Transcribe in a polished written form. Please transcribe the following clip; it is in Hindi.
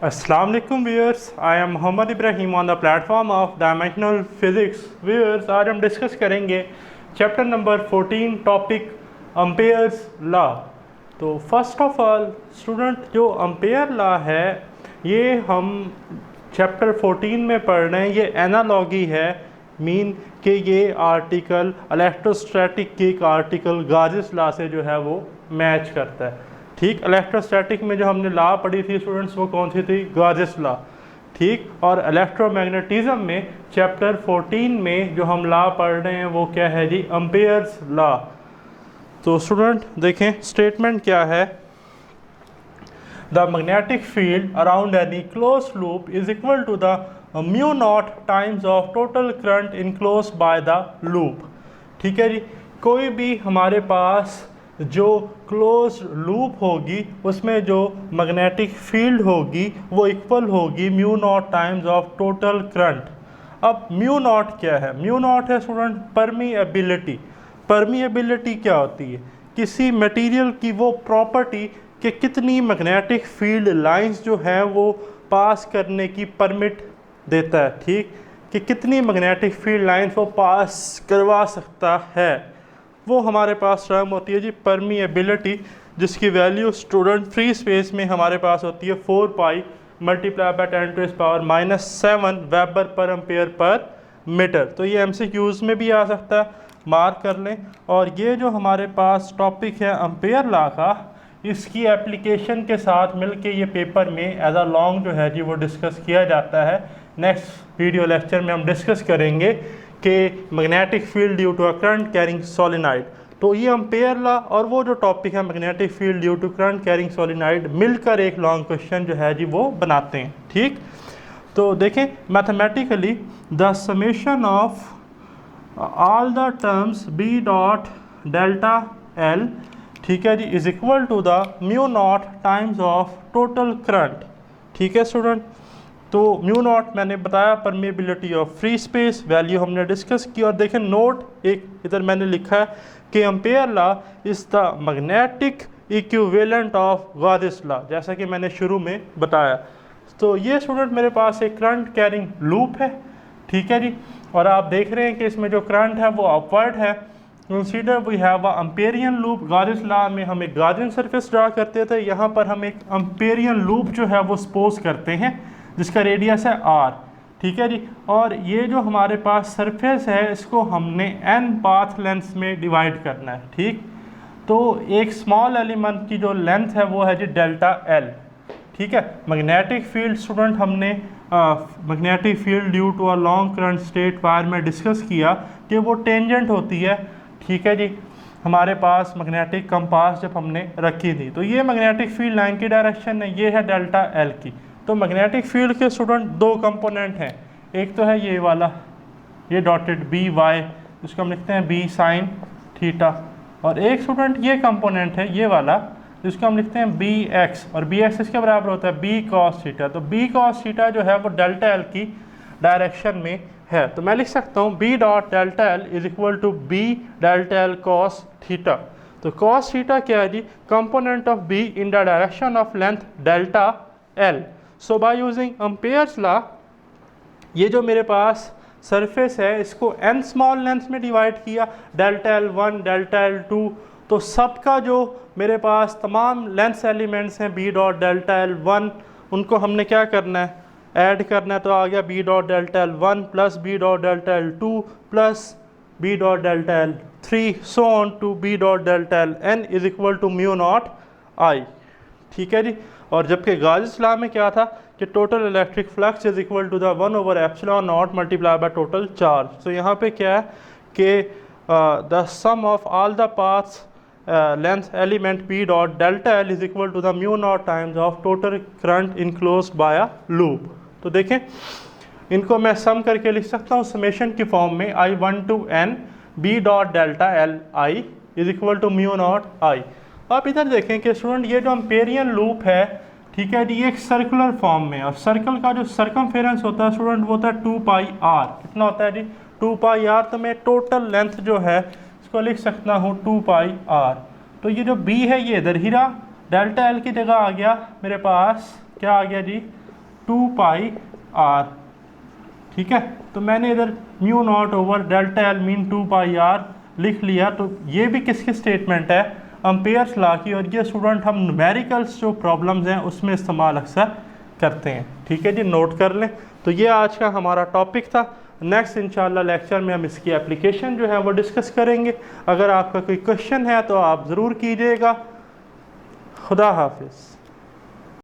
Assalamu alaikum viewers, I am Muhammad Ibrahim on the platform of Dimensional Physics. Viewers, आज हम डिस्कस करेंगे chapter number 14 topic Ampere's law. तो फर्स्ट ऑफ ऑल स्टूडेंट, जो अम्पेयर लॉ है ये हम चैप्टर 14 में पढ़ रहे हैं। ये एनालॉगी है, मीन कि ये आर्टिकल इलेक्ट्रोस्टैटिक के एक आर्टिकल गाजिस लॉ से जो है वो मैच करता है। ठीक, इलेक्ट्रोस्टैटिक में जो हमने लॉ पढ़ी थी स्टूडेंट्स, वो कौन सी थी? गाजिस लॉ। ठीक, और इलेक्ट्रोमैग्नेटिज्म में चैप्टर 14 में जो हम लॉ पढ़ रहे हैं वो क्या है जी? Ampere's law. तो स्टूडेंट देखें स्टेटमेंट क्या है। The magnetic field around any close loop is equal to the mu naught times of total current enclosed by the loop. ठीक है जी, कोई भी हमारे पास जो क्लोज लूप होगी उसमें जो मैग्नेटिक फील्ड होगी वो इक्वल होगी mu naught times of total current. अब म्यू नॉट क्या है? म्यू नॉट है स्टूडेंट परमीएबिलिटी। परमीएबिलिटी क्या होती है? किसी मटेरियल की वो प्रॉपर्टी कि कितनी मैग्नेटिक फील्ड लाइंस जो हैं वो पास करने की परमिट देता है। ठीक, कि कितनी मैग्नेटिक फील्ड लाइंस वो पास करवा सकता है, वो हमारे पास टर्म होती है जी परमीएबिलिटी, जिसकी वैल्यू स्टूडेंट फ्री स्पेस में हमारे पास होती है 4 पाई मल्टीप्लाई बाय 10⁻⁻⁷ वेबर पर एम्पेयर पर मीटर। तो ये एमसीक्यूज में भी आ सकता है, मार्क कर लें। और ये जो हमारे पास टॉपिक है एम्पेयर लॉ का, इसकी एप्लीकेशन के साथ मिलके ये पेपर में एज अ लॉन्ग जो है जी वो डिस्कस किया जाता है। नेक्स्ट वीडियो लेक्चर में हम डिस्कस करेंगे कि magnetic field due to a current carrying solenoid. तो ये एम्पेयर लॉ और वो जो टॉपिक है magnetic field due to current carrying solenoid मिलकर एक लॉन्ग क्वेश्चन जो है जी वो बनाते हैं। ठीक, तो देखें mathematically the summation of all the terms B dot delta L, ठीक है जी, is equal to the mu naught times of total current. ठीक है स्टूडेंट, तो म्यू नॉट मैंने बताया permeability of free space, value हमने डिस्कस की। और देखें नोट एक इधर मैंने लिखा है कि ampere law is the magnetic equivalent of Gauss law, जैसा कि मैंने शुरू में बताया। तो ये स्टूडेंट मेरे पास एक करंट कैरिंग लूप है। ठीक है जी, और आप देख रहे हैं कि इसमें जो करंट है वो अपवर्ड है। Consider we have a Amperian loop. Gauss law में हम एक गाउसियन सरफेस ड्रा करते थे, यहाँ पर हम एक एम्पेरियन लूप जो है वो सपोज करते हैं जिसका रेडियस है r। ठीक है जी, और ये जो हमारे पास सरफेस है इसको हमने n पाथ लेंथ में डिवाइड करना है। ठीक, तो एक स्मॉल एलिमेंट की जो लेंथ है वो है जी डेल्टा l। ठीक है, मैग्नेटिक फील्ड स्टूडेंट हमने magnetic field due to a long current straight wire में डिस्कस किया कि वो टेंजेंट होती है। ठीक है जी, हमारे पास मैग्नेटिक कंपास जब हमने रखी थी, तो ये मैग्नेटिक फील्ड लाइन की डायरेक्शन है, ये है डेल्टा एल की। तो मैग्नेटिक फील्ड के स्टूडेंट दो कंपोनेंट हैं, एक तो है ये वाला, ये डॉटेड बी वाई, जिसको हम लिखते हैं बी साइन थीटा, और एक स्टूडेंट ये कंपोनेंट है ये वाला, जिसको हम लिखते हैं बी एक्स, और बी एक्स इसके बराबर होता है बी कॉस थीटा। तो बी कॉस थीटा जो है वो डेल्टा एल की डायरेक्शन में है। तो मैं लिख सकता हूँ B dot delta L is equal to B delta L cos theta. तो कॉस थीटा क्या है जी? Component of B in the direction of length delta L. So by using Ampere's law, ये जो मेरे पास सरफेस है इसको n स्मॉल लेंथ में डिवाइड किया, डेल्टा एल 1 डेल्टा एल 2, तो सबका जो मेरे पास तमाम लेंथ एलिमेंट्स हैं बी डॉट डेल्टा एल 1, उनको हमने क्या करना है? ऐड करना है। तो आ गया B dot delta L 1 plus B dot delta L 2 plus B dot delta L 3 so on to B dot delta L n is equal to mu naught I. ठीक है जी, और जबकि गाउस लॉ में क्या था कि total electric flux is equal to the 1/ε0 multiply by total charge. तो यहाँ पे क्या है कि the sum of all the paths length element P dot delta L is equal to the mu naught times of total current enclosed by a loop. तो देखें इनको मैं सम करके लिख सकता हूँ समेशन की फॉर्म में, I1 to n B dot delta L I is equal to mu naught I. आप इधर देखें कि स्टूडेंट ये जो एम्पेरियन लूप है, ठीक है जी, ये एक सर्कुलर फॉर्म में, और सर्कल का जो सर्कमफेरेंस होता है स्टूडेंट वो होता है 2 पाई आर। कितना होता है जी? 2 पाई आर। तो मैं टोटल लेंथ जो है इसको लिख सकता हूँ 2 पाई आर। तो ये जो बी है ये इधर ही रहा, डेल्टा एल की जगह आ गया मेरे पास क्या आ गया जी? 2 पाई आर। ठीक है, तो मैंने इधर mu naught over delta L mean 2 pi R लिख लिया। तो ये भी किसकी स्टेटमेंट है? एम्पेयर्स लॉ की। और ये स्टूडेंट हम न्यूमेरिकल्स जो प्रॉब्लम्स हैं उसमें इस्तेमाल अक्सर करते हैं। ठीक है जी, नोट कर लें। तो ये आज का हमारा टॉपिक था। नेक्स्ट इंशाल्लाह लेक्चर में हम इसकी एप्लीकेशन जो है वो डिस्कस करेंगे। अगर आपका कोई क्वेश्चन है तो आप ज़रूर कीजिएगा। खुदा हाफिज़।